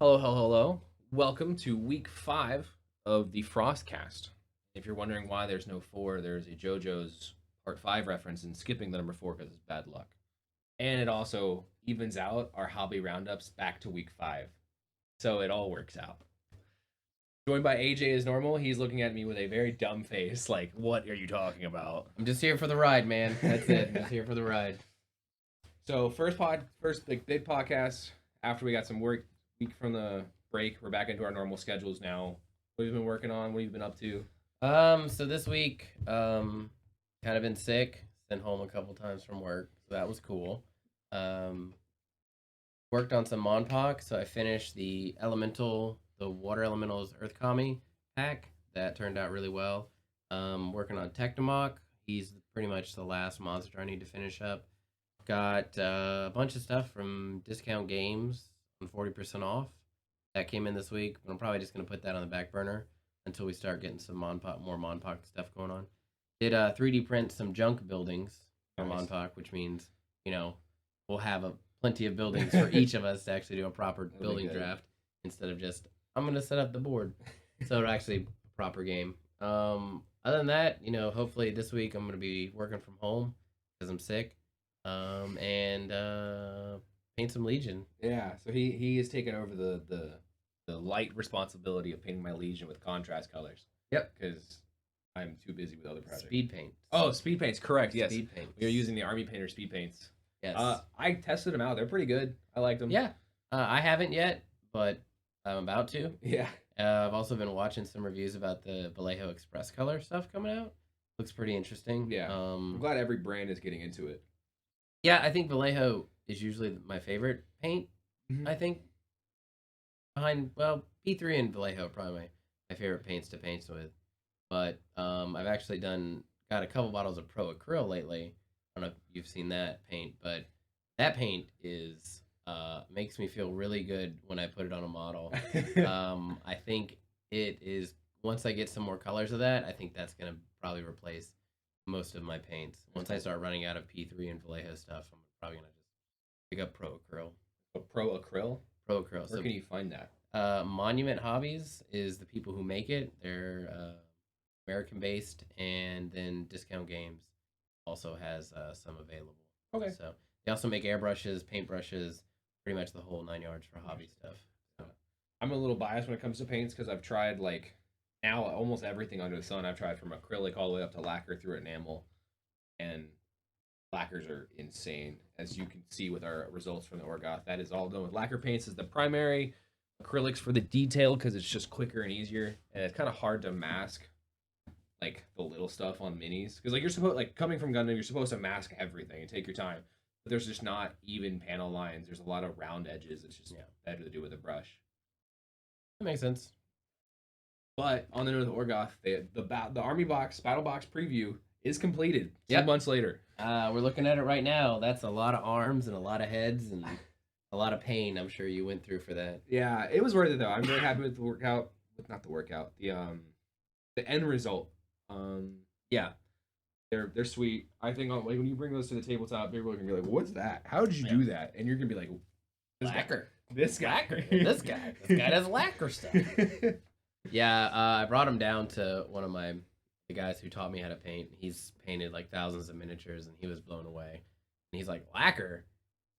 Hello, hello, hello. Welcome to week 5 of the FrostCast. If you're wondering why there's no 4, there's a JoJo's Part 5 reference and skipping the number 4 because it's bad luck. And it also evens out our hobby roundups back to week 5. So it all works out. Joined by AJ as normal, he's looking at me with a very dumb face, like, what are you talking about? I'm just here for the ride, man. That's it. I'm just here for the ride. So first big podcast after we got some work week from the break. We're back into our normal schedules now. What have you been working on? What have you been up to? So this week, kind of been sick. Sent home a couple times from work, so that was cool. Um, Worked on some Monpok, so I finished the water elementals Earth Kami pack. That turned out really well. Working on Technomach. He's pretty much the last monster I need to finish up. Got a bunch of stuff from Discount Games on 40% off. That came in this week, but I'm probably just going to put that on the back burner until we start getting some more Monpok stuff going on. Did 3D print some junk buildings for Nice. Monpok, which means, we'll have plenty of buildings for each of us to actually do a proper building draft instead of just, I'm going to set up the board. So it's actually a proper game. Other than that, hopefully this week I'm going to be working from home because I'm sick. And paint some Legion. Yeah, so he has taken over the light responsibility of painting my Legion with contrast colors. Yep. Because I'm too busy with other projects. Speed paint. Oh, speed paints, correct. Yes, Speed paint. we are using the Army Painter speed paints. Yes. I tested them out. They're pretty good. I liked them. Yeah. I haven't yet, but I'm about to. Yeah. I've also been watching some reviews about the Vallejo Express color stuff coming out. Looks pretty interesting. Yeah. I'm glad every brand is getting into it. Yeah, I think Vallejo is usually my favorite paint. Mhm. I think P3 and Vallejo are probably my favorite paints to paint with. But I've actually got a couple bottles of Pro Acryl lately. I don't know if you've seen that paint, but that paint is makes me feel really good when I put it on a model. I think it is, once I get some more colors of that, I think that's gonna probably replace most of my paints. Once I start running out of P3 and Vallejo stuff, I'm probably gonna just pick up Pro Acryl. Pro Acryl? Pro Acryl. Where can you find that? Monument Hobbies is the people who make it. They're American based, and then Discount Games also has some available. Okay. So they also make airbrushes, paintbrushes, pretty much the whole 9 yards for hobby stuff. So. I'm a little biased when it comes to paints because I've tried now almost everything under the sun. I've tried from acrylic all the way up to lacquer through enamel, and lacquers are insane, as you can see with our results from the Orgoth. That is all done with lacquer paints as the primary, acrylics for the detail because it's just quicker and easier, and it's kind of hard to mask the little stuff on minis because you're supposed, coming from Gundam, you're supposed to mask everything and take your time, but there's just not even panel lines. There's a lot of round edges. It's just better to do with a brush. That makes sense. But on the note of the Orgoth, the Army Battle Box preview is completed 2 Yep. months later. We're looking at it right now. That's a lot of arms and a lot of heads and a lot of pain. I'm sure you went through for that. Yeah, it was worth it though. I'm very happy with the workout. Not the workout. The end result. Yeah, they're sweet. I think when you bring those to the tabletop, people are gonna be like, "What's that? How did you do that?" And you're gonna be like, Lacquer. This guy. This guy does lacquer stuff. Yeah, I brought him down to one of the guys who taught me how to paint. He's painted thousands of miniatures, and he was blown away. And he's like, lacquer?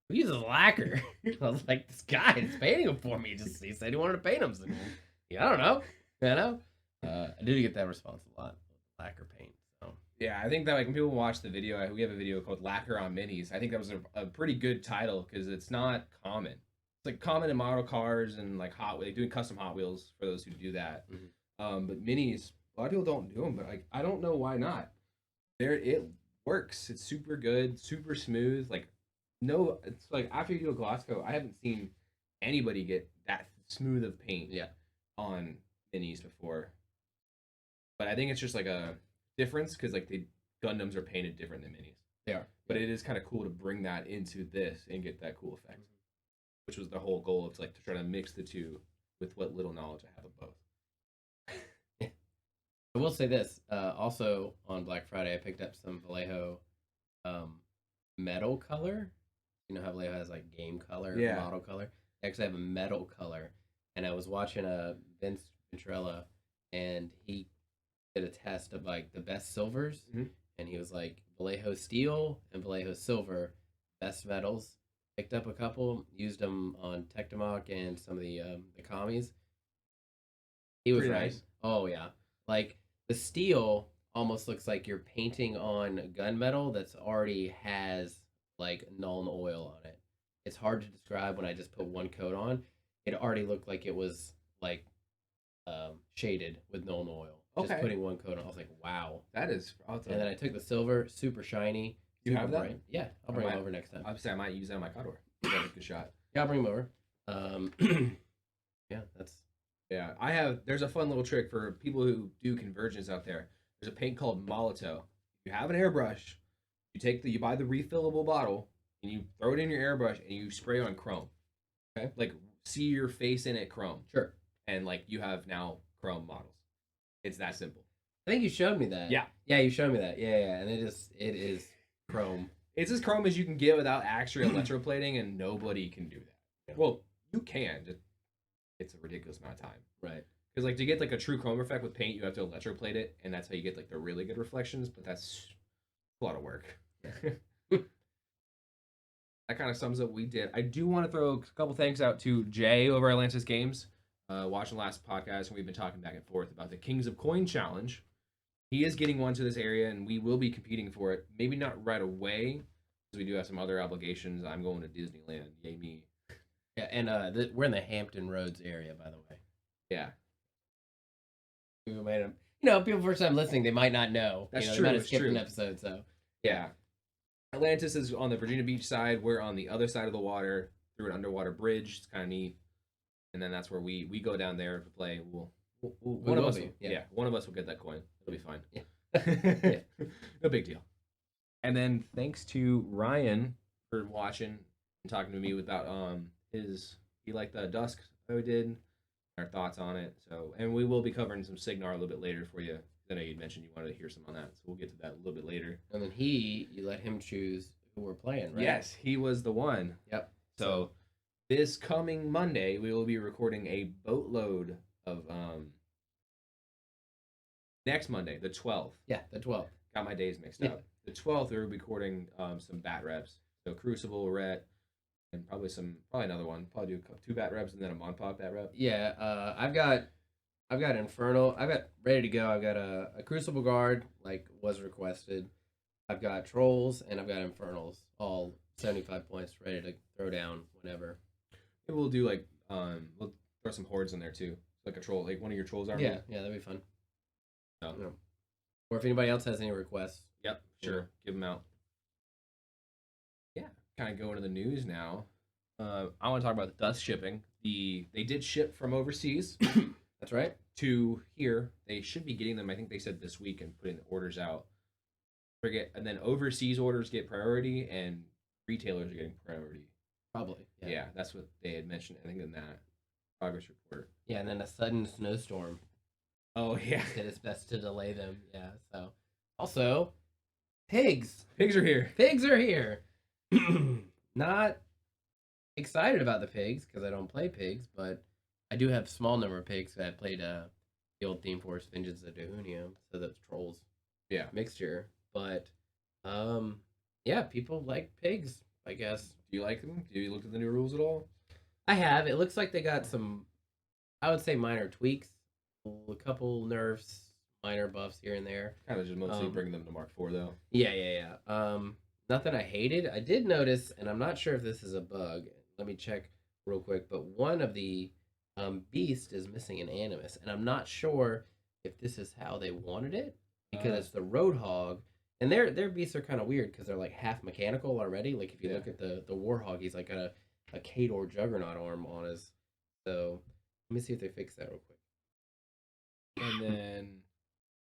Who uses lacquer? I was like, this guy is painting them for me. He said he wanted to paint them. So, I don't know. I did get that response a lot. Lacquer paint. So. Yeah, I think that when people watch the video, we have a video called "Lacquer on Minis." I think that was a pretty good title because it's not common. It's common in model cars and doing custom Hot Wheels for those who do that. Mm-hmm. But minis, a lot of people don't do them. But I don't know why not. It works. It's super good, super smooth. It's after you do a gloss coat, I haven't seen anybody get that smooth of paint. Yeah. On minis before. But I think it's just a difference because the Gundams are painted different than minis. They are. But it is kind of cool to bring that into this and get that cool effect, which was the whole goal of to try to mix the two with what little knowledge I have of both. I will say this. Also on Black Friday, I picked up some Vallejo metal color. You know how Vallejo has game color, model color. They actually have a metal color. and I was watching Vince Venturella, and he did a test of like the best silvers, Mhm. and he was like Vallejo steel and Vallejo silver, best metals. Picked up a couple, used them on Tectomoc and some of the commies. He was Pretty right. nice. Oh yeah, like the steel almost looks like you're painting on gunmetal that's already has like Nuln oil on it. It's hard to describe when I just put one coat on. It already looked like it was like shaded with Nuln oil. Just Okay. putting one coat on, I was like, wow. That is. And then I took the silver, super shiny, You super have that? bright. Yeah, I'll bring them over next time. Obviously, I might use that on my Condor. That was a good shot. Yeah, I'll bring them over. Yeah, that's Yeah, I have. There's a fun little trick for people who do conversions out there. There's a paint called Molotov. You have an airbrush. You buy the refillable bottle and you throw it in your airbrush and you spray on chrome. Okay, like see your face in it chrome, sure. and like you have now chrome models. It's that simple. I think you showed me that. Yeah, Yeah, you showed me that. Yeah, yeah, and it is chrome. it's as chrome as you can get without actually electroplating, and nobody can do that. Yeah. Well, you can. It's a ridiculous amount of time. Right. Because like to get like a true chrome effect with paint, you have to electroplate it, and that's how you get like the really good reflections. But that's a lot of work. That kind of sums up what we did. I do want to throw a couple thanks out to Jay over at Atlantis Games. Watching the last podcast, and we've been talking back and forth about the Kings of Coin Challenge. He is getting one to this area, and we will be competing for it. Maybe not right away, because we do have some other obligations. I'm going to Disneyland. Yay me. Yeah, and we're in the Hampton Roads area, by the way. Yeah. We made them. People first time listening, they might not know. That's true. true. They might have It's skipped true. an episode, so Yeah. Atlantis is on the Virginia Beach side. We're on the other side of the water through an underwater bridge. It's kind of neat. And then that's where we go down there to play. One of us will get that coin. It'll be fine. Yeah. No big deal. And then thanks to Ryan for watching and talking to me about he liked the Dusk that we did, our thoughts on it. So, and we will be covering some Signar a little bit later for you. I know you mentioned you wanted to hear some on that, so we'll get to that a little bit later. And then you let him choose who we're playing, right? Yes, he was the one. Yep. So this coming Monday, we will be recording a boatload of next Monday, the 12th. Yeah, the 12th. Got my days mixed up. The 12th, we're recording some bat reps. So Crucible, Ret, and probably another one. Probably do 2 bat reps and then a Monpok bat rep. Yeah, I've got Infernal. I've got ready to go. I've got a Crucible Guard, like was requested. I've got Trolls and I've got Infernals, all 75 points, ready to throw down whenever. Maybe we'll do like we'll throw some hordes in there too, like a troll, like one of your trolls army. Yeah, that'd be fun. So. Yeah. Or if anybody else has any requests. Yep, sure, give them out. Yeah, kind of going to the news now. I want to talk about the dust shipping. They did ship from overseas. That's right. To here. They should be getting them. I think they said this week and putting the orders out. And then overseas orders get priority, and retailers are getting priority. Probably. Yeah, that's what they had mentioned. I think in that progress report. Yeah, and then a sudden snowstorm. Oh yeah, did its best to delay them. Yeah. So also, pigs. Pigs are here. Pigs are here. Not excited about the pigs because I don't play pigs, but I do have small number of pigs. I played the old Theme Force Vengeance of Dehunium, so that's Trolls. Yeah. Mixture. But yeah, people like pigs, I guess. Do you like them? Do you look at the new rules at all? I have. It looks like they got some, I would say, minor tweaks, a couple nerfs, minor buffs here and there. Kind of just mostly bringing them to Mark IV though. Yeah. Nothing I hated. I did notice, and I'm not sure if this is a bug. Let me check real quick. But one of the beast is missing an animus, and I'm not sure if this is how they wanted it because it's the Roadhog. And their beasts are kind of weird because they're like half mechanical already. Like if you look at the Warhog, he's like got a Khador Juggernaut arm on his. So let me see if they fix that real quick. And then,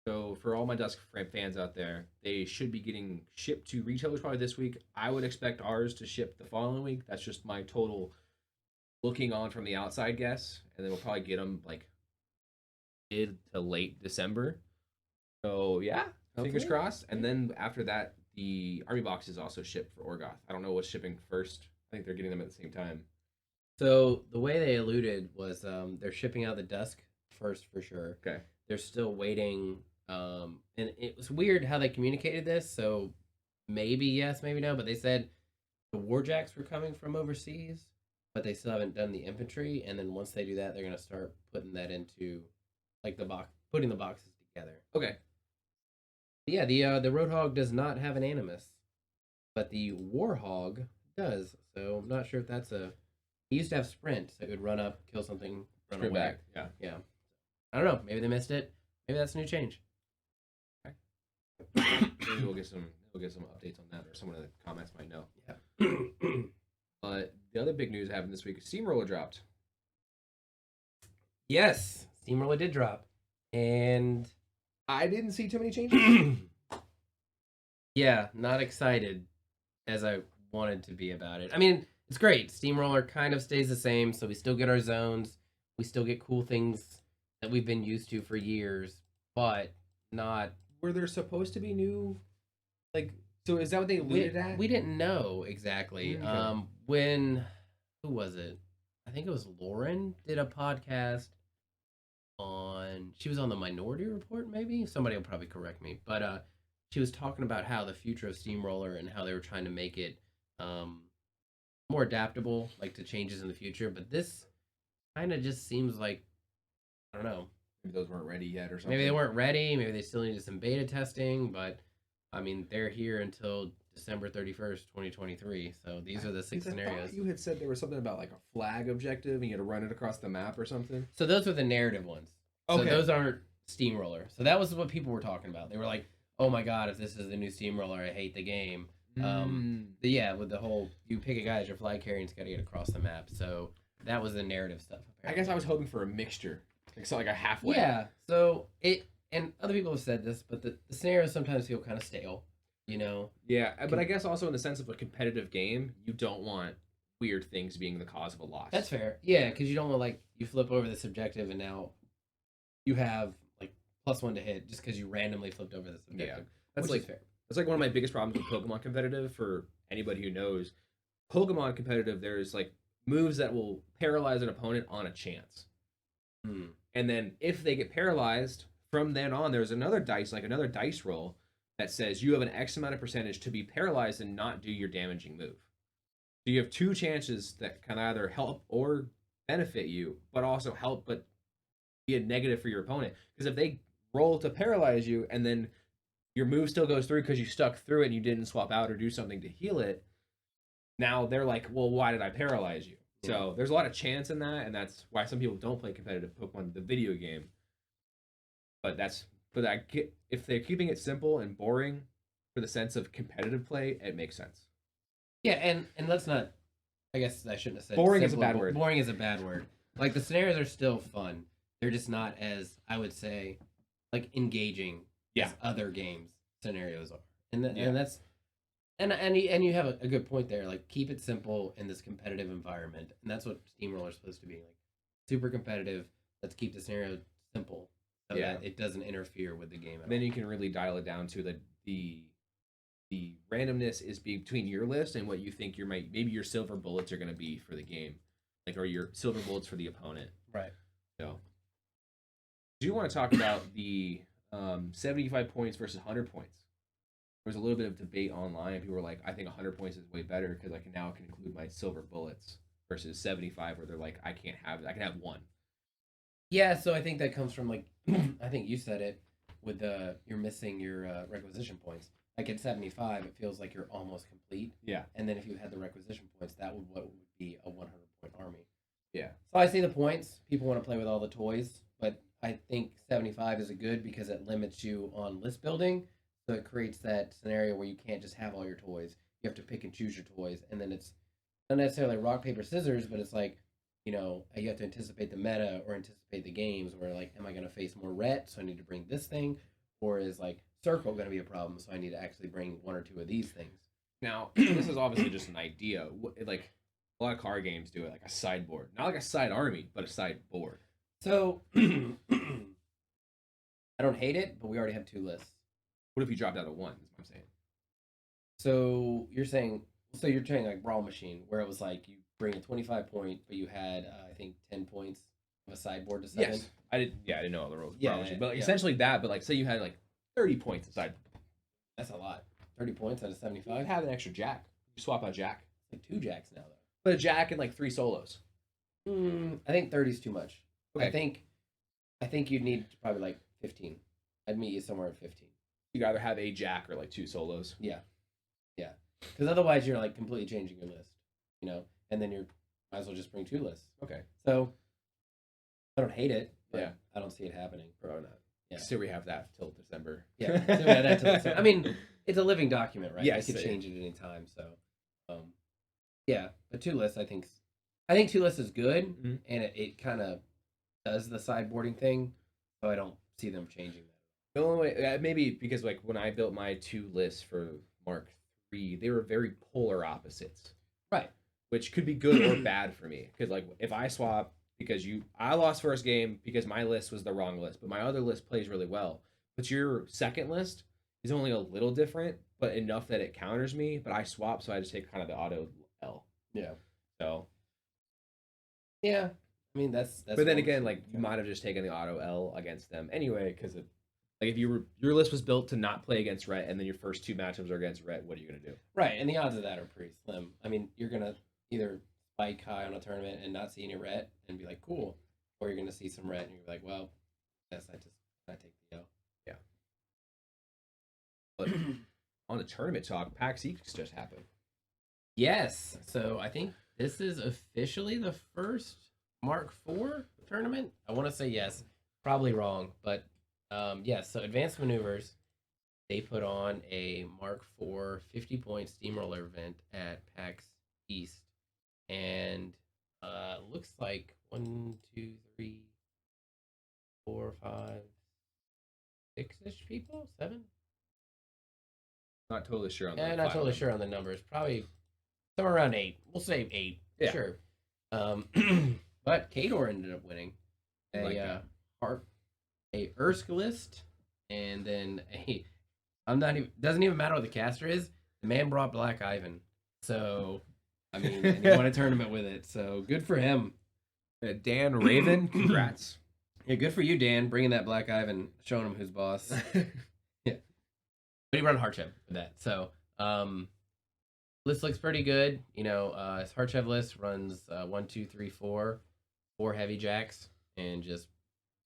so for all my Dusk fans out there, they should be getting shipped to retailers probably this week. I would expect ours to ship the following week. That's just my total looking on from the outside guess. And then we'll probably get them like mid to late December. So yeah. Fingers crossed. And then after that, the army box is also shipped for Orgoth. I don't know what's shipping first. I think they're getting them at the same time. So the way they alluded was they're shipping out the Dusk first for sure. Okay. They're still waiting, and it was weird how they communicated this. So maybe yes, maybe no, but they said the Warjacks were coming from overseas, but they still haven't done the infantry. And then once they do that, they're gonna start putting that into like the box, putting the boxes together. Okay. But yeah, the Roadhog does not have an animus, but the Warhog does. So I'm not sure if that's a. He used to have sprint, so it would run up, kill something, run Sprint away. back. Yeah. Yeah. I don't know. Maybe they missed it. Maybe that's a new change. Maybe we'll get some updates on that, or someone in the comments might know. Yeah. But the other big news happened this week is Steamroller dropped. Yes, Steamroller did drop, and I didn't see too many changes. yeah, not excited as I wanted to be about it. I mean, it's great. Steamroller kind of stays the same, so we still get our zones, we still get cool things that we've been used to for years, but not. Were there supposed to be new, like? So is that what they alluded at? We didn't know exactly. Okay. When who was it? I think it was Lauren did a podcast on. She was on the Minority Report, maybe. Somebody will probably correct me, but she was talking about how the future of Steamroller and how they were trying to make it um more adaptable, like to changes in the future. But this kind of just seems like I don't know. Maybe those weren't ready yet, or something. Maybe they weren't ready. Maybe they still needed some beta testing, but I mean, they're here until December 31st, 2023. So these are the six scenarios. You had said there was something about like a flag objective and you had to run it across the map or something. So those were the narrative ones. So Okay. those aren't Steamroller. So that was what people were talking about. They were like, "Oh my god, if this is the new Steamroller, I hate the game." Yeah, with the whole you pick a guy as your flag carrier and it's got to get across the map. So that was the narrative stuff. I guess I was hoping for a mixture, like a halfway. Yeah. So it and other people have said this, but the scenarios sometimes feel kind of stale. Yeah, but I guess also in the sense of a competitive game, you don't want weird things being the cause of a loss. That's fair. Yeah, because you don't want like you flip over this objective and now you have like +1 to hit just because you randomly flipped over this objective. Yeah, that's which like is fair. that's like one of my biggest problems with Pokemon competitive. For anybody who knows, Pokemon competitive, there's like moves that will paralyze an opponent on a chance, and then if they get paralyzed, from then on, there's another dice roll that says you have an X amount of percentage to be paralyzed and not do your damaging move. So you have two chances that can either help or benefit you, but also help but be a negative for your opponent. Because if they roll to paralyze you and then your move still goes through because you stuck through it and you didn't swap out or do something to heal it, now they're like, well, why did I paralyze you? Yeah. So there's a lot of chance in that, and that's why some people don't play competitive Pokemon, the video game. But if they're keeping it simple and boring for the sense of competitive play, it makes sense. Yeah, and let's not. I guess I shouldn't have said boring is a bad word. Boring is a bad word. Like the scenarios are still fun. They're just not as I would say, like engaging as other games scenarios are. And that's and you have a good point there. Like keep it simple in this competitive environment, and that's what Steamroller is supposed to be like. Super competitive. Let's keep the scenario simple so that it doesn't interfere with the game. Then you can really dial it down to the randomness is between your list and what you think maybe your silver bullets are going to be for the game, like or your silver bullets for the opponent. Right. So, do you want to talk about the 75 points versus 100 points? There was a little bit of debate online. People were like, I think 100 points is way better because I can include my silver bullets versus 75 where they're like, I can have one. Yeah, so I think that comes from like I think you said it with you're missing your requisition points. Like at 75, it feels like you're almost complete. Yeah. And then if you had the requisition points, that would be a 100-point army. Yeah. So I see the points. People want to play with all the toys, but I think 75 is a good because it limits you on list building. So it creates that scenario where you can't just have all your toys. You have to pick and choose your toys, and then it's not necessarily rock paper scissors, but it's like you have to anticipate the meta or anticipate the games. Where like, am I going to face more ret, so I need to bring this thing, or is like circle going to be a problem, so I need to actually bring one or two of these things. Now, this is obviously just an idea. Like a lot of card games do it, like a sideboard, not like a side army, but a sideboard. So I don't hate it, but we already have two lists. What if you dropped out of one? Is what I'm saying. So you're saying like Brawl Machine, where it was like you bring a 25 point, but you had I think 10 points of a sideboard to 7. Yes, I did. Yeah, I didn't know all the rules. Yeah, Probably, but like, yeah. essentially that. But like, say you had like 30 points aside, That's a lot. 30 points out of you 75. have an extra jack. You swap out jack, Like 2 jacks now though. but a jack and like 3 solos. I think 30 is too much. Okay. I think you'd need probably like 15. I'd meet you somewhere at 15. You'd either have a jack or like 2 solos. Yeah. Because otherwise you're like completely changing your list, and then you might as well just bring 2 lists. Okay. So I don't hate it, but Yeah. I don't see it happening. Probably not. Yeah. So we have that till December. Yeah. So yeah, I mean, it's a living document, right? Yes, I could it- change it at any time. So, yeah, but 2 lists, I think 2 lists is good, Mhm. and it kind of does the sideboarding thing. So I don't see them changing that. The only way, maybe because like when I built my 2 lists for Mark III, they were very polar opposites, Right. which could be good or bad for me. Because like if I swap because I lost first game because my list was the wrong list, but my other list plays really well. But your second list is only a little different, but enough that it counters me. But I swap, so I just take kind of the auto L. Yeah. So, Yeah. I mean, that's but then one again, thing. like you might have just taken the auto L against them anyway, because like if your list was built to not play against Rhett, and then your first 2 matchups are against Rhett, what are you gonna do? Right, and the odds of that are pretty slim. I mean, you're gonna either spike high on a tournament and not see any ret and be like, cool, or you're gonna see some ret and you're like, well, yes, I take the L. Yeah. But on the tournament talk, PAX East just happened. Yes, so I think this is officially the first Mark IV tournament. I want to say yes, probably wrong, but yes. So Advanced Maneuvers, they put on a Mark IV 50-point steamroller event at PAX East, and looks like 1, 2, 3, 4, 5, 6-ish people, 7. Not totally sure on Yeah, the not final totally number. sure on the numbers. Probably somewhere around 8. We'll say 8. Yeah. Sure. But Kador ended up winning Like a that. a Urskalist, and then doesn't even matter what the caster is. The man brought Black Ivan, so I mean, and he won a tournament with it. So good for him. Dan Raven, congrats. Yeah, good for you, Dan, bringing that Black Ivan, showing him who's boss. Yeah, but he run Harchev with that. So list looks pretty good. His Harchev list runs 1, 2, 3, 4 heavy jacks, and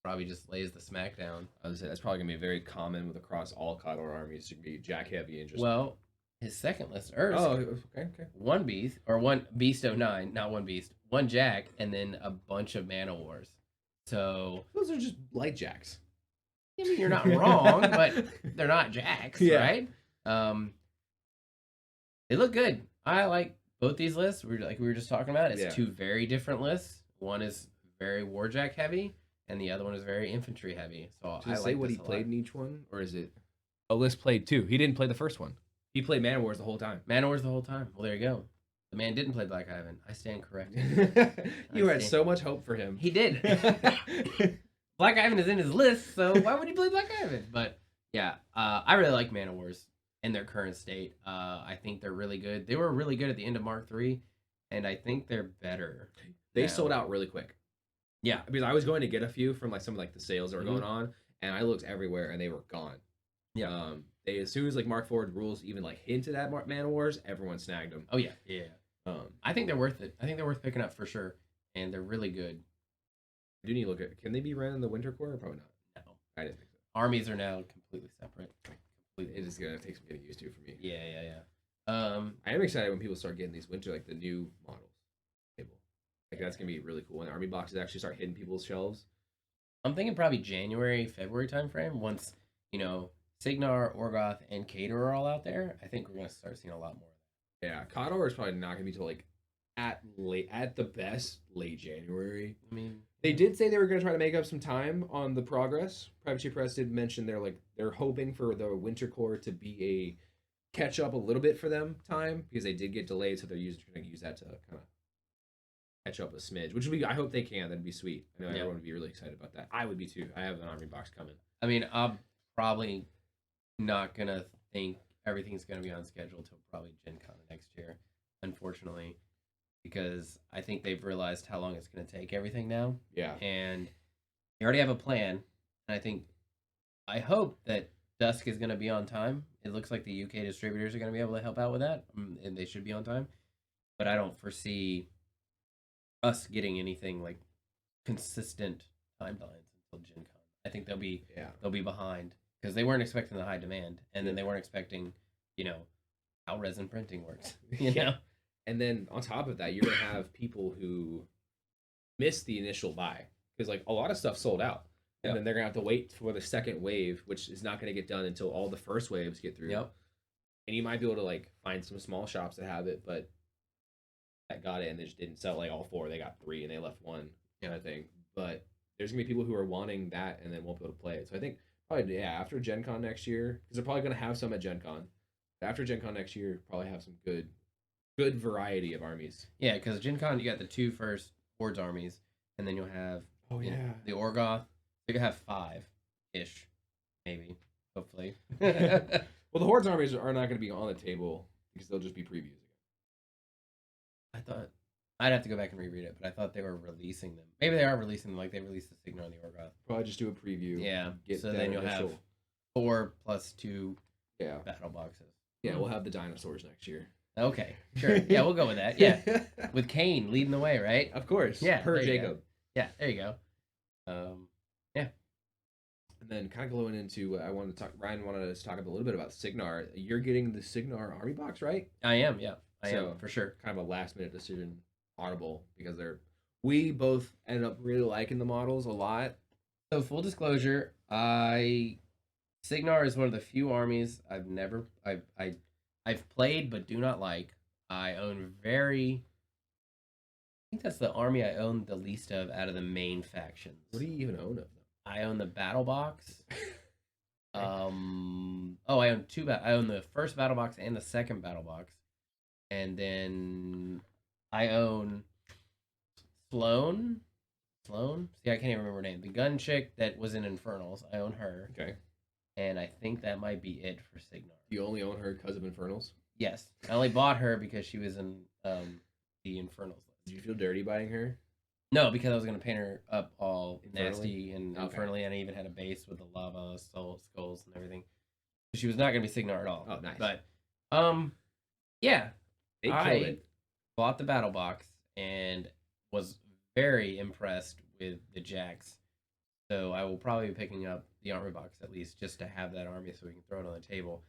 probably just lays the smack down. I was say that's probably gonna be very common with across all Coddler armies to be jack heavy and just. Well, his second list, Ursk, Oh, okay. 1 beast, or 1 beast 09, not 1 beast, 1 jack, and then a bunch of mana wars. So Those are just light jacks. I mean, you're not wrong, but they're not jacks, Yeah. right? They look good. I like both these lists. We were just talking about. It's Yeah. 2 very different lists. One is very warjack heavy, and the other one is very infantry heavy. So Does it I say like what this he a played lot. in each one, or is it? A list played 2. He didn't play the first one. He played Mana Wars the whole time. Man wars the whole time. Well, there you go. The man didn't play Black Ivan. I stand corrected. You had see. so much hope for him. He did. Black Ivan is in his list, so why would he play Black Ivan? But yeah, I really like Mana Wars in their current state. I think they're really good. They were really good at the end of Mark III, and I think they're better. They now. sold out really quick. Yeah. Because I was going to get a few from like some of like the sales that were Mhm. going on, and I looked everywhere and they were gone. Yeah. They as soon as like Mark Ford rules even like hinted at Mana Wars, everyone snagged them. Oh yeah. Yeah. Um, I think they're worth it. I think they're worth picking up for sure, and they're really good. I do need to look at. Can they be ran in the Winter Core? Or probably not. No. I didn't think so. Armies are now completely separate. It is gonna take some getting used to for me. Yeah. I am excited when people start getting these winter like the new models table. Like that's gonna be really cool when the army boxes actually start hitting people's shelves. I'm thinking probably January, February timeframe. Once Signar, Orgoth, and Cater are all out there, I think we're gonna start seeing a lot more. Yeah, Coddor is probably not gonna be till like at the best late January. I mean, They did say they were going to try to make up some time on the progress. Privateer Press did mention they're hoping for the Winter Core to be a catch up a little bit for them time because they did get delayed, so they're going to use that to kind of catch up a smidge. Which would be, I hope they can. That'd be sweet. I know everyone would be really excited about that. I would be too. I have an army box coming. I mean, I'm probably not gonna think everything's gonna be on schedule till probably Gen Con next year, unfortunately. because I think they've realized how long it's going to take everything now, Yeah. and they already have a plan. And I hope that Dusk is going to be on time. It looks like the UK distributors are going to be able to help out with that, and they should be on time. But I don't foresee us getting anything like consistent timelines until Gen Con. I think they'll be behind because they weren't expecting the high demand, and then they weren't expecting, you know, how resin printing works. You know, and then on top of that, you're gonna have people who miss the initial buy because like a lot of stuff sold out, and then they're gonna have to wait for the second wave, which is not gonna get done until all the first waves get through. Yep. And you might be able to like find some small shops that have it, but that got it and they just didn't sell like all four. They got three and they left one kind of thing. But there's gonna be people who are wanting that and then won't be able to play it. So I think probably after Gen Con next year, because they're probably gonna have some at Gen Con. After Gen Con next year, probably have some good variety of armies. Yeah, because Gen Con you got the two first Hordes armies, and then you'll have the Orgoth. You can have 5-ish, maybe, hopefully. Well, the Hordes armies are not going to be on the table because they'll just be previews again. I thought I'd have to go back and reread it, but I thought they were releasing them. Maybe they are releasing them, like they released the Signar and the Orgoth. Probably just do a preview. Yeah. So then you'll have 4 + 2 battle boxes. Yeah, we'll have the dinosaurs next year. Okay, sure. Yeah, we'll go with that. Yeah, with Kane leading the way, right? Of course. Yeah, per Jacob. Yeah, there you go. Yeah. And then kind of going into, Ryan wanted us to talk a little bit about Signar. You're getting the Signar army box, right? I am, yeah. I am, for sure. Kind of a last minute decision, audible, because we both ended up really liking the models a lot. So full disclosure, Signar is one of the few armies I've played but do not like. I think that's the army I own the least of out of the main factions. What do you even own of them? I own the battle box. I own I own the first battle box and the second battle box. And then I own Sloan. See, I can't even remember her name. The gun chick that was in Infernals. I own her. Okay. And I think that might be it for Signar. You only own her because of Infernals? Yes. I only bought her because she was in the Infernals list. Did you feel dirty buying her? No, because I was going to paint her up all Infernally? nasty and infernally, and I even had a base with the lava skulls and everything. She was not going to be Signar at all. Oh, nice. But, yeah. They killed it. Bought the battle box and was very impressed with the Jacks. So I will probably be picking up the army box at least just to have that army so we can throw it on the table.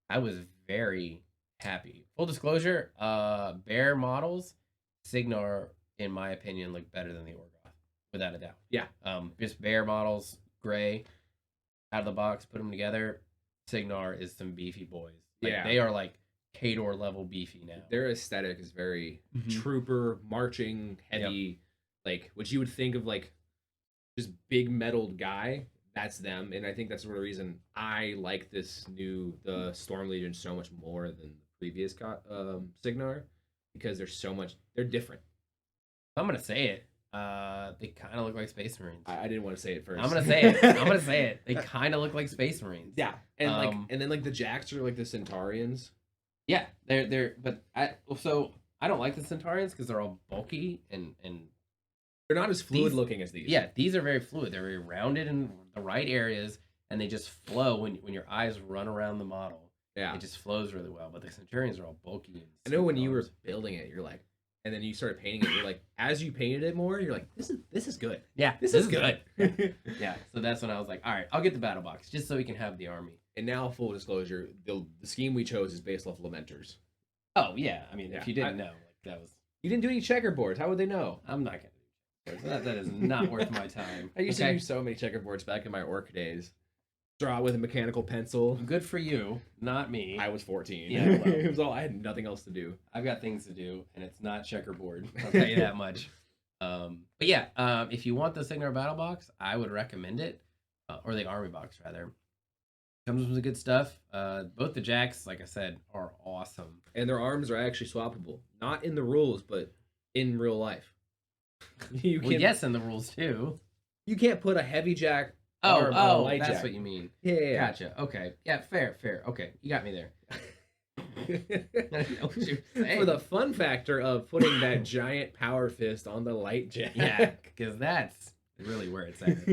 I was very happy. Full disclosure, bear models, Signar, in my opinion, look better than the Orgoth, without a doubt. Yeah. Just bear models, gray, out of the box, put them together. Signar is some beefy boys. They are like Khador level beefy now. Their aesthetic is very trooper, marching, heavy, like what you would think of like just big metalled guy. That's them, and I think that's one reason I like the Storm Legion so much more than the previous Signar, because they're different. I'm gonna say it. They kind of look like Space Marines. I didn't want to say it first. I'm gonna say it. They kind of look like Space Marines. Yeah, and and then like the Jacks are like the Centaurians. Yeah, but I don't like the Centaurians because they're all bulky and they're not as fluid looking as these. Yeah, these are very fluid. They're very rounded in the right areas, and they just flow when your eyes run around the model. Yeah, it just flows really well. But the Centurions are all bulky. I know when you were building it, you're like, and then you started painting it. You're like, as you painted it more, you're like, this is good. Yeah, this is good. Yeah, so that's when I was like, all right, I'll get the battle box just so we can have the army. And now, full disclosure, the scheme we chose is based off Lamenters. Oh yeah, I mean, if you didn't know, that was. You didn't do any checkerboards. How would they know? I'm not gonna. That is not worth my time. I used to do so many checkerboards back in my orc days. Draw with a mechanical pencil. Good for you, not me. I was 14. Yeah, well, it was all I had nothing else to do. I've got things to do, and it's not checkerboard. I'll tell you that much. But yeah, if you want the Signar Battle Box, I would recommend it, or the Army Box rather. Comes with some good stuff. Both the Jacks, like I said, are awesome, and their arms are actually swappable. Not in the rules, but in real life. Yes, in the rules too. You can't put a heavy Jack. That's what you mean. Yeah. Gotcha. Okay. Yeah. Fair. Okay. You got me there. didn't know what you were saying. For the fun factor of putting that giant power fist on the light jack. Yeah, because that's really where it's at.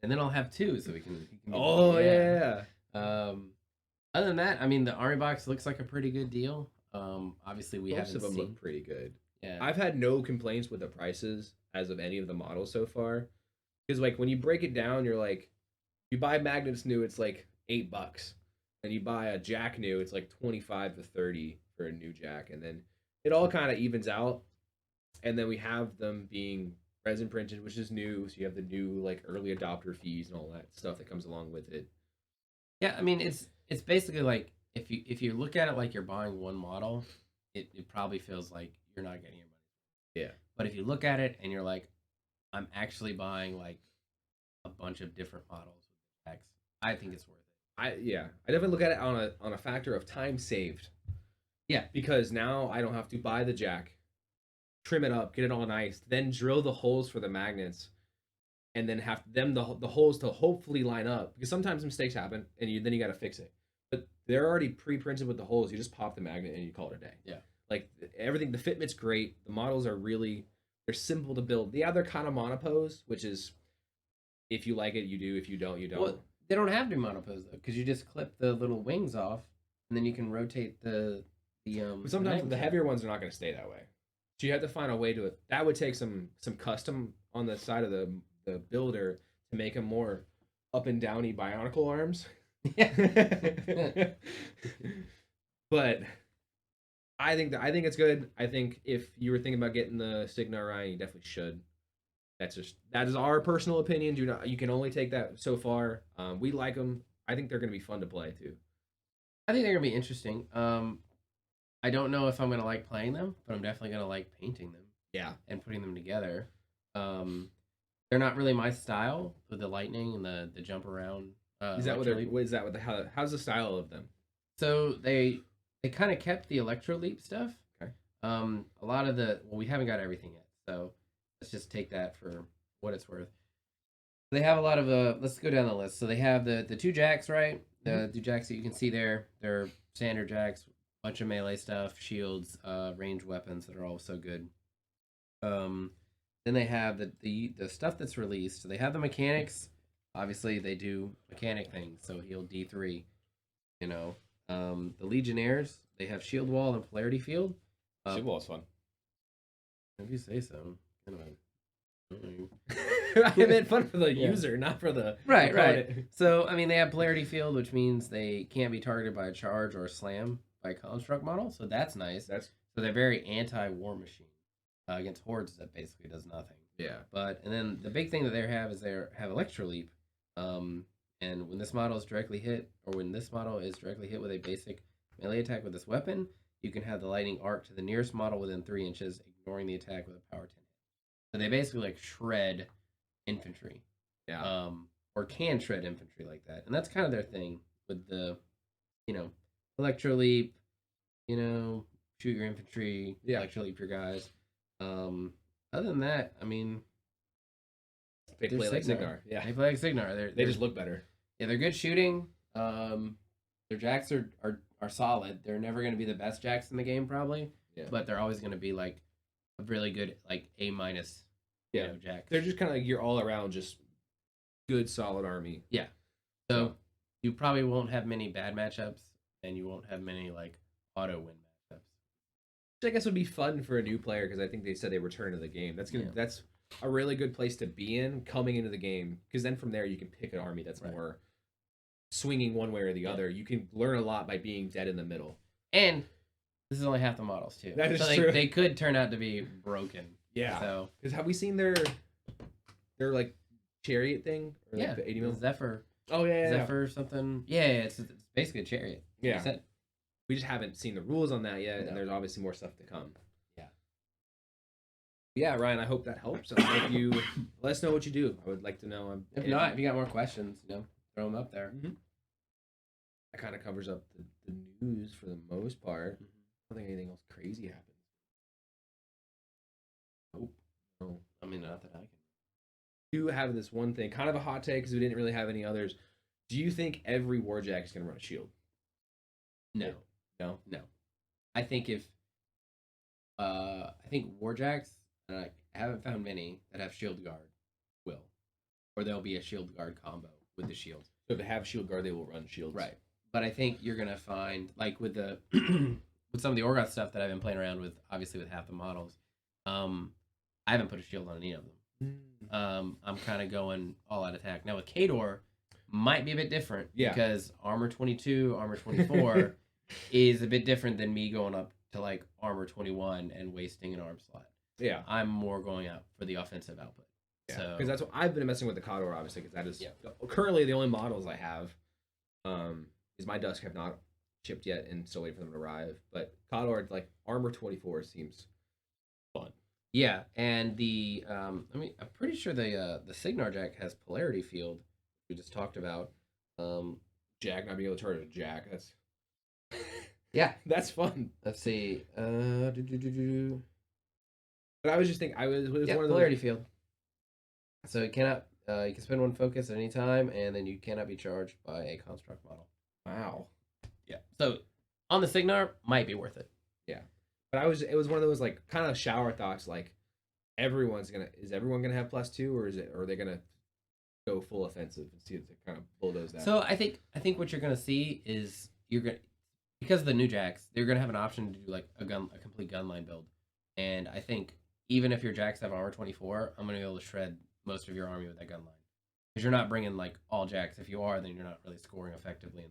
And then I'll have two, so he can Oh yeah. Other than that, I mean, the army box looks like a pretty good deal. Obviously we Most haven't of them seen. look pretty good. Yeah, I've had no complaints with the prices as of any of the models so far. Because like when you break it down, you're like, you buy magnets new, it's like $8, and you buy a jack new, it's like 25 to 30 for a new jack, and then it all kind of evens out. And then we have them being resin printed, which is new, so you have the new like early adopter fees and all that stuff that comes along with it. yeah. I mean, it's basically like if you look at it like you're buying one model, it probably feels like you're not getting your money. Yeah. But if you look at it and you're like, I'm actually buying like a bunch of different models with X, I think it's worth it. I definitely look at it on a factor of time saved. Yeah, Because now I don't have to buy the jack, trim it up, get it all nice, then drill the holes for the magnets, and then have the holes to hopefully line up, because sometimes mistakes happen and then you got to fix it. But they're already pre-printed with the holes. You just pop the magnet and you call it a day. Yeah. Like everything, the fitment's great. The models are they're simple to build. Yeah, they're kind of monopose, which is if you like it, you do. If you don't, you don't. well, they don't have to be monopose though, because you just clip the little wings off, and then you can rotate the But sometimes the heavier ones are not going to stay that way. So you have to find a way to it. That would take some custom on the side of the builder to make them more up and downy bionicle arms. But I think it's good. I think if you were thinking about getting the Signa Orion, you definitely should. That is our personal opinion. You can only take that so far. We like them. I think they're going to be fun to play too. I think they're gonna be interesting. I don't know if I'm gonna like playing them, but I'm definitely gonna like painting them. Yeah, and putting them together. They're not really my style with the lightning and the jump around. Is that how's the style of them? So they kind of kept the electro leap stuff. Okay. A lot of we haven't got everything yet, so let's just take that for what it's worth. They have a lot of let's go down the list. So they have the two jacks, right? The two jacks that you can see there. They're standard jacks, bunch of melee stuff, shields, ranged weapons that are all so good. Then they have the stuff that's released. So they have the mechanics. Obviously, they do mechanic things. So heal D3. You know, the Legionnaires. They have shield wall and polarity field. Shield wall is fun. If you say so. I meant fun for the user, not for the right. opponent. So I mean, they have polarity field, which means they can't be targeted by a charge or a slam by a construct model. So that's nice. So they're very anti-war machine. Against hordes that basically does nothing. Yeah. And then the big thing that they have is they have Electro Leap. And when this model is directly hit, or when this model is directly hit with a basic melee attack with this weapon, you can have the lightning arc to the nearest model within 3 inches, ignoring the attack with a power 10. So they basically like shred infantry. Yeah. Or can shred infantry like that. And that's kind of their thing with the, Electro Leap, shoot your infantry, Electro Leap your guys. Other than that, I mean, they play like Signar. Yeah, they play like Signar. They just look better. Yeah, they're good shooting. Their jacks are solid. They're never going to be the best jacks in the game, probably. Yeah. But they're always going to be like a really good like A-. Jacks. They're just kind of like your all around just good solid army. Yeah. So you probably won't have many bad matchups, and you won't have many like auto win matchups. Which I guess would be fun for a new player, because I think they said they return to the game. That's a really good place to be in coming into the game, because then from there you can pick an army that's more swinging one way or the other. You can learn a lot by being dead in the middle. And this is only half the models too. That is true. They could turn out to be broken. Yeah. So because have we seen their like chariot thing? Or like the 80 mil? Zephyr. Oh yeah. Zephyr something. Yeah, it's basically a chariot. Yeah. We just haven't seen the rules on that yet, and there's obviously more stuff to come. Yeah, Ryan, I hope that helps. I hope you let us know what you do. I would like to know. If not, if you got more questions, throw them up there. Mm-hmm. That kind of covers up the news for the most part. Mm-hmm. I don't think anything else crazy happened. Nope. No. I mean, not that I can. Do have this one thing, kind of a hot take, because we didn't really have any others. Do you think every Warjack is going to run a shield? No. No? No. I think I think Warjacks, and I haven't found many that have shield guard, will, or there'll be a shield guard combo with the shield. So if they have shield guard, they will run shields. Right. But I think you're gonna find like with the with some of the Orgoth stuff that I've been playing around with, obviously with half the models, I haven't put a shield on any of them. I'm kind of going all out attack now. With Khador, might be a bit different because armor 22, armor 24 is a bit different than me going up to like armor 21 and wasting an arm slot. Yeah, I'm more going out for the offensive output. Yeah, because that's what I've been messing with the Khador, obviously, because that is currently the only models I have. Is my Dusk have not shipped yet and still waiting for them to arrive. But Khador, like armor 24, seems fun. Yeah, and the I'm pretty sure the Signar Jack has polarity field. We just talked about. Jack not being able to turn it to Jack. That's yeah, that's fun. Let's see. But I was just thinking, it was one of the polarity field. So you cannot you can spend one focus at any time, and then you cannot be charged by a construct model. Wow. Yeah. So on the Signar, might be worth it. Yeah. But it was one of those like kind of shower thoughts, like is everyone gonna have +2, or are they gonna go full offensive and see if they kind of bulldoze that? So I think what you're gonna see is because of the new jacks, they're gonna have an option to do like a complete gunline build, and I think even if your jacks have armor 24, I'm gonna be able to shred most of your army with that gun line. Because you're not bringing like all jacks. If you are, then you're not really scoring effectively in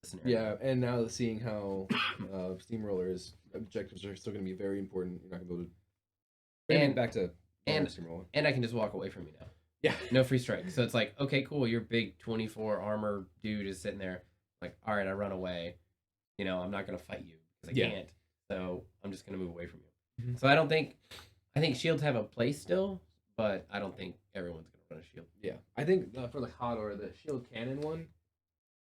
the scenario. Yeah, and now seeing how Steamroller's objectives are still going to be very important, you're not going to be able to. And back to Steamroller. And I can just walk away from you now. Yeah, no free strike. So it's like, okay, cool. Your big 24 armor dude is sitting there. Like, all right, I run away. You know, I'm not going to fight you because I can't. So I'm just going to move away from you. Mm-hmm. So I think shields have a place still. But I don't think everyone's going to run a shield. Yeah. I think for the Khador, the shield cannon one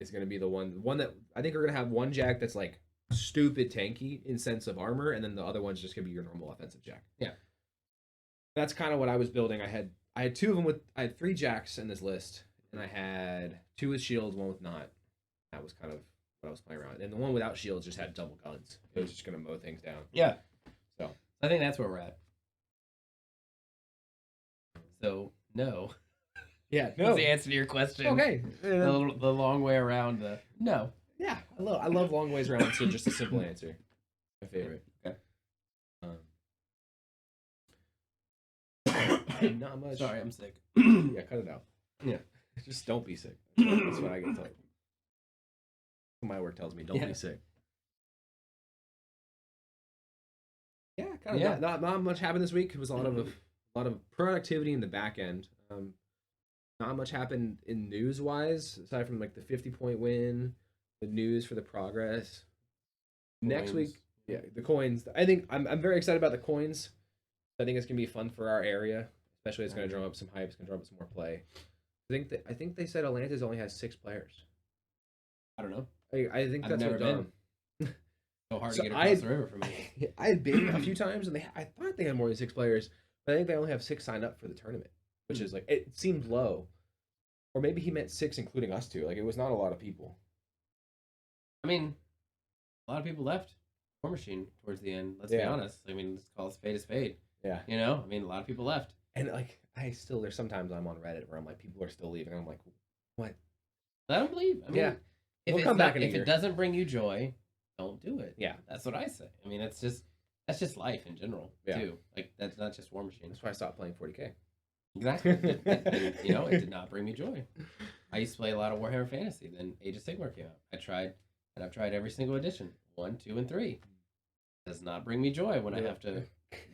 is going to be the one that I think we're going to have one jack that's like stupid tanky in sense of armor, and then the other one's just going to be your normal offensive jack. Yeah. That's kind of what I was building. I had two of them I had 3 jacks in this list, and I had 2 with shields, 1 with not. That was kind of what I was playing around. And the one without shields just had double guns. It was just going to mow things down. Yeah. So I think that's where we're at. So no. Yeah, no. That's the answer to your question. Okay. The long way around the no. Yeah, I love long ways around. So just a simple answer. My favorite. Okay. Not much. Sorry, I'm sick. Yeah, cut it out. Yeah. Just don't be sick. That's what I get told. My work tells me don't be sick. Yeah, kind of. Yeah. Not much happened this week. It was a lot of productivity in the back end. Not much happened in news wise, aside from like the 50-point win, the news for the progress. Next week, the coins. I think I'm very excited about the coins. I think it's gonna be fun for our area, especially it's gonna drum up some hype. It's gonna drum up some more play. I think they said Atlantis only has 6 players. I don't know. I think that's never what been. So hard to get across the river for me. I've been a few times, and I thought they had more than 6 players. But I think they only have 6 signed up for the tournament, which is like, it seemed low. Or maybe he meant 6 including us 2. Like, it was not a lot of people. I mean, a lot of people left War Machine towards the end. Let's be honest. I mean, let's call a spade. Yeah. You know, I mean, a lot of people left. And like, there's sometimes I'm on Reddit where I'm like, people are still leaving. I'm like, what? I don't believe. I mean, if it doesn't bring you joy, don't do it. Yeah. That's what I say. I mean, that's just life in general, too. Like, that's not just War Machine. That's why I stopped playing 40K. Exactly. It did not bring me joy. I used to play a lot of Warhammer Fantasy. Then Age of Sigmar came out. I've tried every single edition, 1, 2, and 3. It does not bring me joy when I have to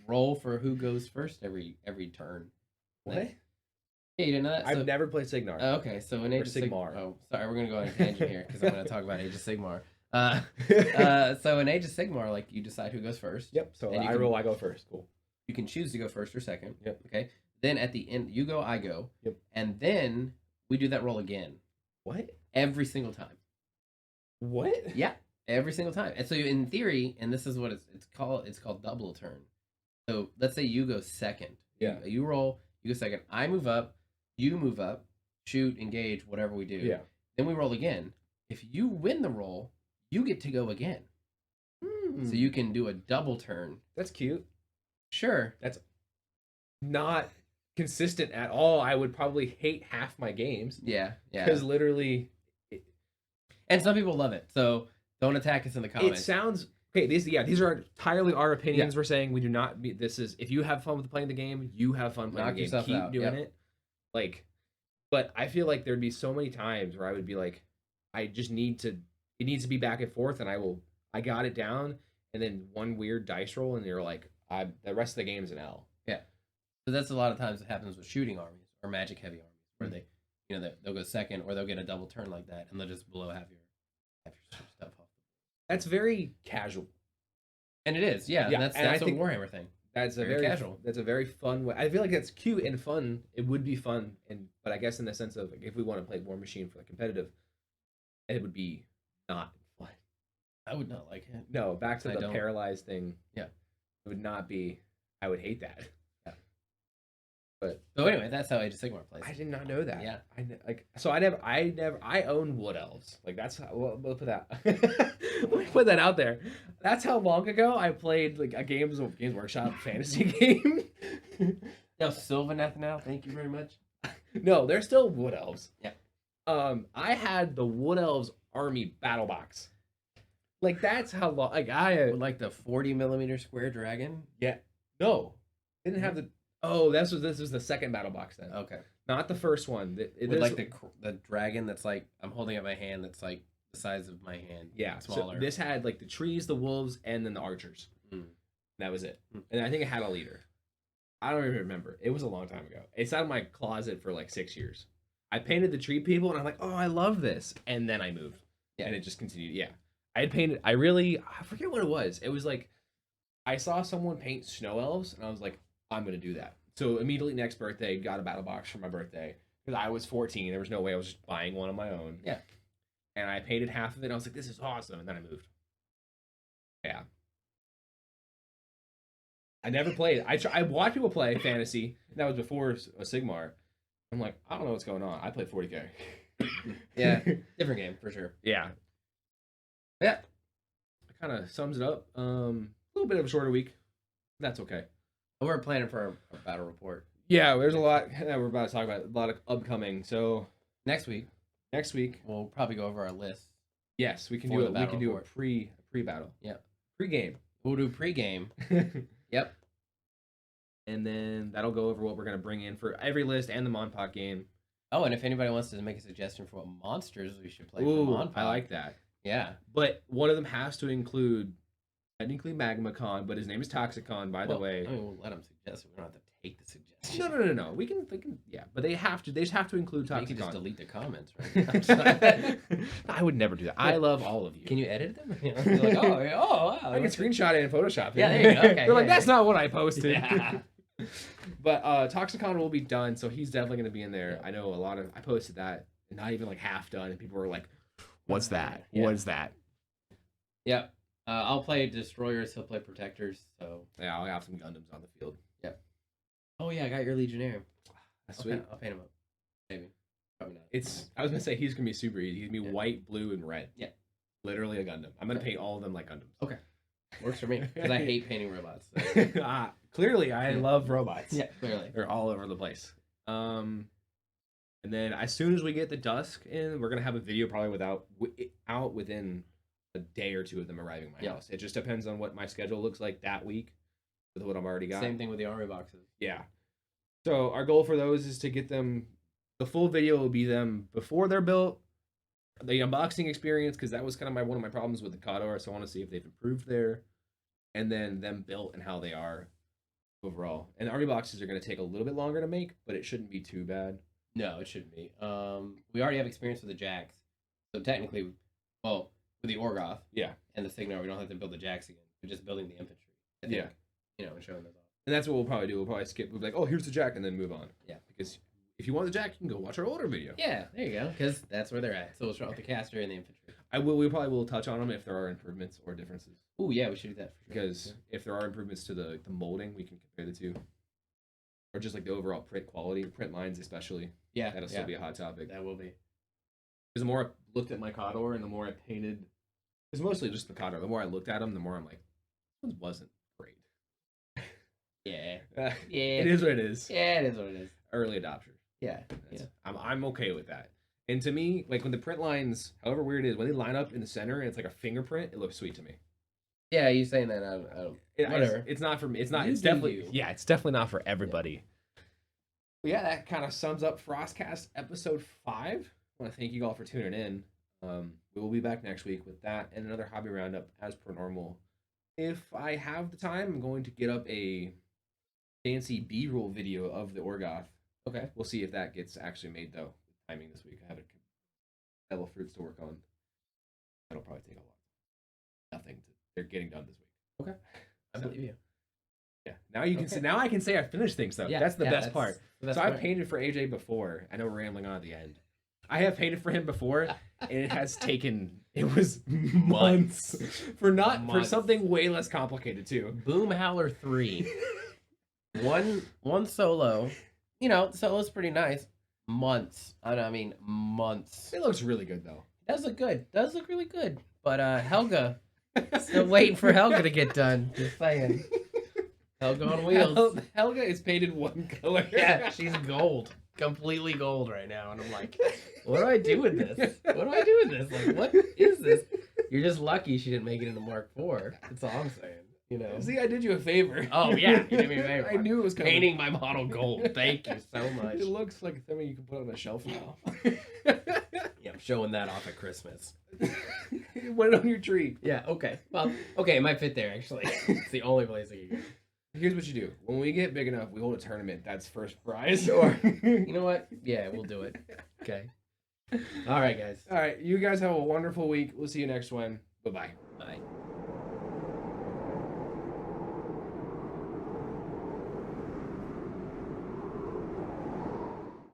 roll for who goes first every turn. What? Yeah, you didn't know that? I've never played Signar. Okay, so in Age of Sigmar. Oh, sorry, we're gonna go on a tangent here because I'm gonna talk about Age of Sigmar. So in Age of Sigmar, like, you decide who goes first. Yep. So I go first. Cool. You can choose to go first or second. Yep. Okay. Then at the end, you go, I go. Yep. And then we do that roll again. What? Every single time. What? Yeah, every single time. And so in theory, and this is what it's called double turn. So let's say you go second. Yeah. You roll, you go second. I move up, you move up, shoot, engage, whatever we do. Yeah. Then we roll again. If you win the roll, you get to go again. So you can do a double turn. That's cute. Sure. That's not consistent at all. I would probably hate half my games. Yeah. Because literally, and some people love it. So don't attack us in the comments. It sounds okay. These are entirely our opinions. We're saying we do not. This is if you have fun with playing the game, you have fun playing the game. Keep doing it. Like, but I feel like there'd be so many times where I would be like, I just need to. It needs to be back and forth, and I got it down, and then one weird dice roll, and you're like, the rest of the game's an L. Yeah. So that's a lot of times it happens with shooting armies or magic heavy armies, where they, they'll go second, or they'll get a double turn like that, and they'll just blow half your stuff off. That's very casual, and it is. Yeah. That's a Warhammer thing. That's a very casual. That's a very fun way. I feel like that's cute and fun. It would be fun, but I guess in the sense of like, if we want to play War Machine for the competitive, it would be not fun. I would not like it. No, back to the paralyzed thing. Yeah, it would not be. I would hate that. Yeah. But so anyway, that's how Age of Sigmar plays. I did not know that. Yeah. I own Wood Elves. Like that's how. We'll put that. Let me put that out there. That's how long ago I played like a Games Workshop fantasy game. No, Sylvaneth now. Thank you very much. No, they're still Wood Elves. Yeah. I had the Wood Elves Army battle box. Like that's how long. Like I like the 40mm square dragon. Yeah. No, didn't have the. Oh, this was the second battle box then. Okay. Not the first one. With like the dragon that's like I'm holding up my hand that's like the size of my hand. Yeah. Smaller. So this had like the trees, the wolves, and then the archers. That was it. And I think it had a leader. I don't even remember. It was a long time ago. It's out of my closet for like 6 years. I painted the tree people, and I'm like, oh, I love this. And then I moved. Yeah. And it just continued. Yeah. I had painted. I forget what it was. It was like I saw someone paint snow elves, and I was like, I'm gonna do that. So immediately next birthday, got a battle box for my birthday because I was 14. There was no way I was just buying one on my own. Yeah. And I painted half of it. And I was like, this is awesome. And then I moved. Yeah. I never played. I watched people play fantasy. And that was before a Sigmar. I'm like, I don't know what's going on. I played 40K. Yeah. Different game for sure. Yeah. Yeah. It kind of sums it up. A little bit of a shorter week. That's okay. We're planning for a battle report. Yeah, there's a lot that we're about to talk about. A lot of upcoming. So next week we'll probably go over our list. Yes, we can do it. We can do a pre-battle. Yeah, pre-game. We'll do pre-game. Yep. And then that'll go over what we're gonna bring in for every list and the Monpot game. Oh, and if anybody wants to make a suggestion for what monsters we should play for Monpot, I like that. Yeah, but one of them has to include. Technically Magmacon, but his name is Toxicon, by the way. I mean, we'll let him suggest it. We don't have to take the suggestion. No. We can, yeah. But they just have to include Toxicon. You can just delete the comments, right? I would never do that. I love all of you. Can you edit them? You're like, oh, wow. I can screenshot it in Photoshop. Yeah, there you go. Okay. They're like, that's not what I posted. Yeah. But Toxicon will be done, so he's definitely going to be in there. I know I posted that, not even like half done, and people were like, what's that? Yeah. What is that? Yep. I'll play Destroyers. He'll play Protectors. So yeah, I'll have some Gundams on the field. Yep. Oh yeah, I got your Legionnaire. That's sweet. I'll paint him up. Maybe. Probably not. I was gonna say he's gonna be super easy. He's gonna be white, blue, and red. Yeah. Literally a Gundam. I'm gonna paint all of them like Gundams. Okay. Works for me because I hate painting robots. So. Clearly, I love robots. Yeah, clearly. They're all over the place. And then as soon as we get the Dusk in, we're gonna have a video probably out within a day or two of them arriving at my house. It just depends on what my schedule looks like that week with what I've already got. Same thing with the army boxes. Yeah. So our goal for those is to get them. The full video will be them before they're built, the unboxing experience, because that was kind of one of my problems with the Khador. So I want to see if they've improved there, and then them built and how they are overall. And the army boxes are going to take a little bit longer to make, but it shouldn't be too bad. No, it shouldn't be. We already have experience with the Jacks, so technically, with the Orgoth, and the Signar, we don't have to build the Jacks again. We're just building the infantry. I think, and showing those off. And that's what we'll probably do. We'll probably skip. We'll be like, oh, here's the Jack, and then move on. Yeah. Because if you want the Jack, you can go watch our older video. Yeah, there you go. Because that's where they're at. So we'll show off the caster and the infantry. We probably will touch on them if there are improvements or differences. Oh yeah, we should do that for sure. Because if there are improvements to the molding, we can compare the two. Or just like the overall print quality, print lines especially. Yeah. That'll still be a hot topic. That will be. Because the more I looked at my Khador and the more I painted It's mostly just Mikado. The more I looked at them, the more I'm like, this one wasn't great. Yeah. Uh, Yeah. It is what it is. Yeah, it is what it is. Early adopters. Yeah. I'm okay with that. And to me, like when the print lines, however weird it is, when they line up in the center and it's like a fingerprint, it looks sweet to me. Yeah, you saying that? I don't whatever. It's not for me. It's not. You It's do definitely. you. Yeah, it's definitely not for everybody. Yeah, that kind of sums up FrostCast episode 5. I want to thank you all for tuning in. We will be back next week with that and another hobby roundup as per normal. If I have the time, I'm going to get up a fancy B-roll video of the Orgoth. Okay. We'll see if that gets actually made though. Timing this week. I have a couple fruits to work on. That'll probably take a lot. Nothing. They're getting done this week. Okay. I believe you. Yeah. Now you can say. Now I can say I finished things though. Yeah, That's the best that's part. the best So part. I painted for AJ before. I know we're rambling on at the end. I have painted for him before, and it has taken. It was months for something way less complicated too. Boom Howler 3. one solo. You know, solo's pretty nice. Months. I mean months. It looks really good though. It does look good. Does look really good. But Helga, still waiting for Helga to get done. Just saying. Helga on wheels. Helga is painted one color. Yeah, she's gold. Completely gold right now. And I'm like, what do I do with this? What do I do with this? Like, what is this? You're just lucky she didn't make it into Mark IV. That's all I'm saying. You know. See, I did you a favor. Oh yeah, you did me a favor. I knew it was coming. Painting my model gold. Thank you so much. It looks like something you can put on a shelf now. Yeah, I'm showing that off at Christmas. Put it on your tree. Yeah, okay. Well, okay, it might fit there actually. It's the only place I can go. Here's what you do. When we get big enough, we hold a tournament. That's first prize. Sure. You know what? Yeah, we'll do it. Okay. All right, guys. All right. You guys have a wonderful week. We'll see you next one. Bye-bye. Bye.